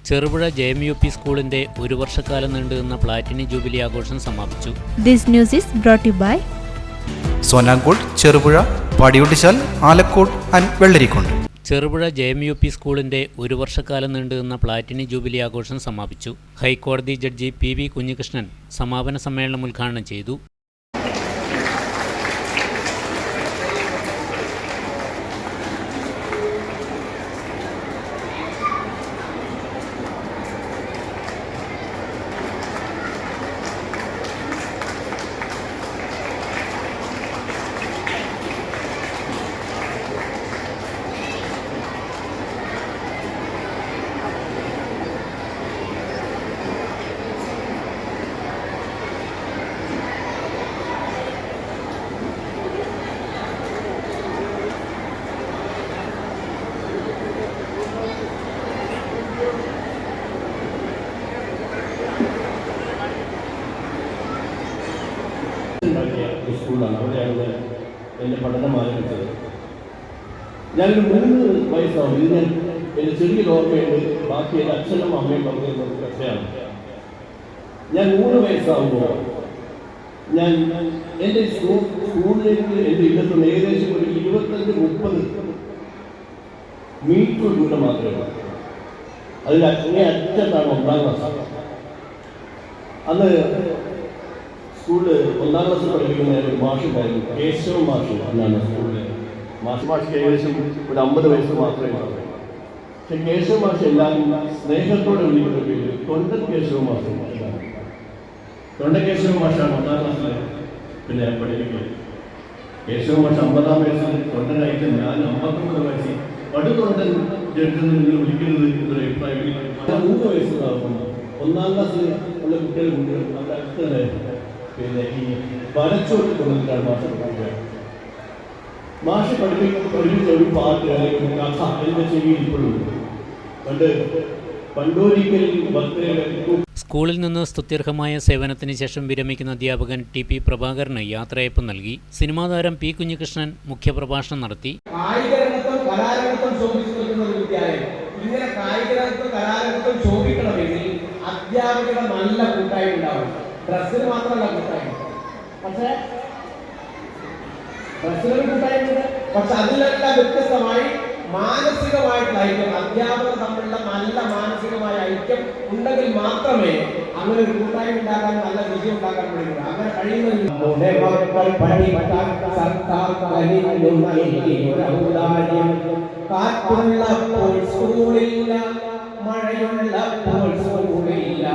Cherupuzha JMUP സ്കൂളിന്റെ ഒരു വർഷക്കാലം നീണ്ടുനിന്ന പ്ലാറ്റിനം ജൂബിലി ആഘോഷം സമാപിച്ചു. This news is brought you by Sonankode, Cherupuzha, Padiyottuchal, Alakode and Vellarikundu. Cherupuzha JMUP സ്കൂളിന്റെ ഒരു വർഷക്കാലം നീണ്ടുനിന്ന പ്ലാറ്റിനം ജൂബിലി ആഘോഷം സമാപിച്ചു. ഹൈക്കോടതി ജഡ്ജി PV കുഞ്ഞികൃഷ്ണൻ സമാപന സമ്മേളനം ഉദ്ഘാടനം ചെയ്തു. സ്കൂളാണ്, അവിടെയാണ് എൻ്റെ പഠനം ആരംഭിച്ചത്. ഞാനൊരു 3 വയസ്സാവും. ഇത് ഞാൻ എൻ്റെ ചെറിയൊരു ഓർമ്മയുണ്ട്. ബാക്കി എൻ്റെ അച്ഛനും അമ്മയും പറഞ്ഞിരുന്നത് കഥയാണ്. ഞാൻ 3 വയസ്സാകുമ്പോൾ ഞാൻ എൻ്റെ സ്കൂളിലേക്ക് എൻ്റെ ഇല്ലത്തുനിന്ന് ഏകദേശം ഒരു 25-30 മീറ്റർ ദൂരം മാത്രമേ ഉള്ളൂ. അതിൽ അറ്റത്താണ് 1ാം ക്ലാസ്. അന്ന് സ്കൂളിൽ 1ാം ക്ലാസ്സിൽ പഠിപ്പിക്കുന്ന ഒരു മാഷുണ്ടായിരുന്നു, കേശവ മാഷ് എന്നാണ് സ്കൂളിൽ. മാഷിക്ക് ഏകദേശം ഒരു 50 വയസ്സ് മാത്രമേ ഉള്ളൂ. പക്ഷെ കേശവ മാഷ് എല്ലാവരും സ്നേഹത്തോടെ വിളിക്കുന്ന പേര് തൊണ്ടൻ കേശവ മാഷ്. തൊണ്ട കേശവ മാഷാണ് 1ാം ക്ലാസ്സിൽ പിന്നെ പഠിപ്പിക്കുന്നത്. കേശവ മാഷ് 50ാം വയസ്സിൽ തൊണ്ടനായിട്ട് ഞാൻ 59 വയസ്സിൽ പടുതൊണ്ടൻ ജഡ്ജിൽ നിന്ന് വിളിക്കുന്നത് എന്നൊരു അഭിപ്രായം. 3 വയസ്സാകുമ്പോൾ 1ാം ക്ലാസ്സിൽ ഉള്ള കുട്ടികൾ നമ്മുടെ അടുത്ത് പിന്നെ ഈ വരച്ചോട്ട് കൊണ്ടിട്ടാണ് മാഷ് പഠിപ്പിച്ച ഒരു പാട്ട് അല്ലെങ്കിൽ ഒരു കഥ എൻ്റെ ചെവിയിൽ ഇപ്പോഴും പണ്ട് പണ്ടൊരിക്കൽ. സ്കൂളിൽ നിന്ന് സ്തുത്യർഹമായ സേവനത്തിന് ശേഷം വിരമിക്കുന്ന അധ്യാപകൻ TP പ്രഭാകരന് യാത്രയയപ്പ് നൽകി. സിനിമാ താരം P കുഞ്ഞികൃഷ്ണൻ മുഖ്യപ്രഭാഷണം നടത്തി. കായികരംഗത്തും കലാരംഗത്തും ശോഭിച്ചു നിൽക്കുന്ന ഒരു വിദ്യാലയം ഇങ്ങനെ കായികരംഗത്തും കലാരംഗത്തും ശോഭിക്കണമെങ്കിൽ അധ്യാപകരുടെ നല്ല കൂട്ടായ്മ ഉണ്ടാവും. ഡ്രസ്സിന് മാത്രമല്ല കൂട്ടായ്മ, പക്ഷേ ഡ്രസ്സിനൊരു കൂട്ടായ്മ, പക്ഷെ അതിലെല്ലാം വ്യത്യസ്തമായി മാനസികമായിട്ടുള്ള ഐക്യം, അധ്യാപകർ തമ്മിലുള്ള നല്ല മാനസികമായ ഐക്യം ഉണ്ടെങ്കിൽ മാത്രമേ അങ്ങനെ ഒരു കൂട്ടായ്മ ഉണ്ടാക്കാൻ, നല്ല വിജയം ഉണ്ടാക്കാൻ കഴിയുള്ളൂ. അങ്ങനെ കഴിയുന്നതിൽ കാറ്റുള്ളപ്പോൾ സ്കൂളില്ല, മഴയുള്ളപ്പോൾ സ്കൂളില്ല,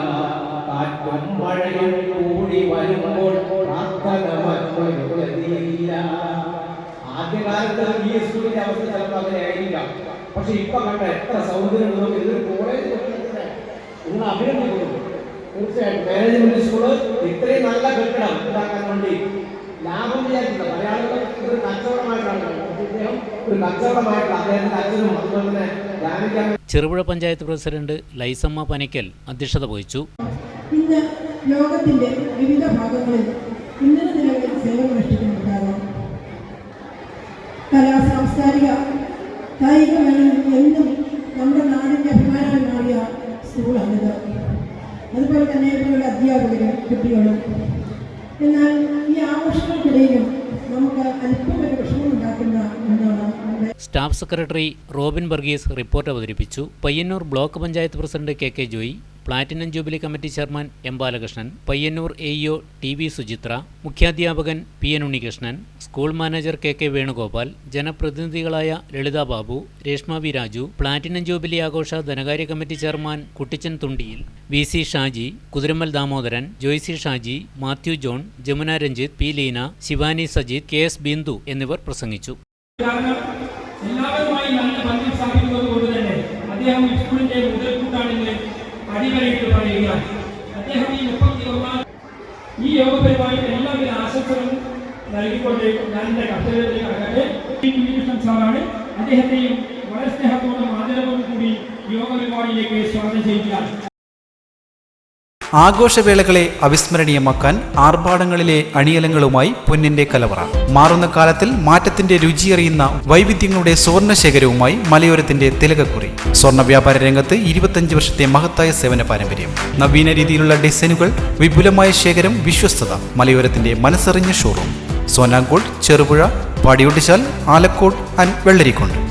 കാറ്റും മഴയും കൂടി വരുമ്പോൾ പ്രാർത്ഥന മറ്റൊരുമില്ല. ആദ്യകാലത്ത് ഈ സ്കൂളിന്റെ അവസ്ഥ ചിലപ്പോൾ അങ്ങനെ ആയിരിക്കാം. പക്ഷെ ഇപ്പൊ കണ്ട എത്ര സൗകര്യങ്ങളോ. ഇതൊരു കോളേജ് നിങ്ങൾ അഭിനന്ദിക്കുന്നു. തീർച്ചയായിട്ടും മാനേജ്മെന്റ് സ്കൂള് ഇത്രയും നല്ല കെട്ടിടം ഉണ്ടാക്കാൻ വേണ്ടി ലാഭം വിചാരിച്ചില്ല. മലയാളികൾ ഇതൊരു കച്ചവടമായിട്ടാണ്, അദ്ദേഹം ഒരു കച്ചവടമായിട്ടുള്ള അദ്ദേഹത്തിന്റെ അച്ഛനും അതുപോലെ തന്നെ ധ്യാനിക്കാൻ. ചെറുപുഴ പഞ്ചായത്ത് പ്രസിഡന്റ് ലൈസമ്മ പനയ്ക്കൽ അധ്യക്ഷത വഹിച്ചു. ഇന്ന് ലോകത്തിന്റെ വിവിധ ഭാഗങ്ങളിൽ ഉന്നത നിലകളിൽ സേവനമനുഷ്ഠിക്കുന്നുണ്ടാകാം. കലാ സാംസ്കാരിക കായിക മേഖലയിൽ എന്നും നമ്മുടെ നാടിൻ്റെ അഭിമാനമായി മാറിയ സ്കൂളാണിത്. അതുപോലെ തന്നെ ഇവിടെയുള്ള അധ്യാപകരും കുട്ടികളും. എന്നാൽ ഈ ആഘോഷങ്ങൾക്കിടയിലും നമുക്ക് അല്പം ഒരു വിഷമമുണ്ടാക്കുന്ന ഒന്നാണ്. Staff secretary Robin Varghese report അവതരിപ്പിച്ചു. Payyannur block panchayat president KK Joy, platinum jubilee committee chairman M Balakrishnan, Payyannur AEO TV Suchitra, മുഖ്യാധ്യാപകൻ PN Unnikrishnan, school manager KK Venugopal, ജനപ്രതിനിധികളായ Lalitha Babu, Reshma V Raju, platinum jubilee ആഘോഷ ധനകാര്യ committee chairman Kuttichan Thundiyil, VC Shaji, Kuthirammal Damodaran, Joycy Shaji, Mathew John, Jamuna Ranjith, P Leena, Shivani Sajith, KS Bindu എന്നിവർ പ്രസംഗിച്ചു. എല്ലാവരുമായി നല്ല ബന്ധം സ്ഥാപിക്കുന്നത് കൊണ്ട് തന്നെ അദ്ദേഹം സ്കൂളിന്റെ മുതൽക്കൂട്ടാണെന്ന് അടിവരയിട്ട് പറയുകയാണ്. അദ്ദേഹം ഈ യോഗ പരിപാടിയിൽ എല്ലാവിധ ആശംസകളും നൽകിക്കൊണ്ട് ഞാൻ എൻ്റെ കർത്തവ്യത്തിലേക്ക് കടക്കട്ടെ. കുഞ്ഞികൃഷ്ണൻ സാറാണ്. അദ്ദേഹത്തെയും വളരെ സ്നേഹത്തോടും ആദരവോടും കൂടി യോഗ പരിപാടിയിലേക്ക് സ്വാഗതം ചെയ്യുകയാണ്. ആഘോഷവേളകളെ അവിസ്മരണീയമാക്കാൻ ആർഭാടങ്ങളിലെ അണിയലങ്ങളുമായി പൊന്നിന്റെ കലവറ. മാറുന്ന കാലത്തിൽ മാറ്റത്തിന്റെ രുചിയറിയുന്ന വൈവിധ്യങ്ങളുടെ സുവർണശേഖരവുമായി മലയോരത്തിന്റെ തിലകക്കുറി. സ്വർണ്ണ വ്യാപാര രംഗത്ത് 25 വർഷത്തെ മഹത്തായ സേവന പാരമ്പര്യം. നവീന രീതിയിലുള്ള ഡിസൈനുകൾ, വിപുലമായ ശേഖരം, വിശ്വസ്തത. മലയോരത്തിന്റെ മനസ്സറിഞ്ഞ ഷോറൂം. സോനാങ്കോട്, ചെറുപുഴ, പാടിയൊട്ടിച്ചാൽ, ആലക്കോട് ആൻഡ് വെള്ളരിക്കുണ്ട്.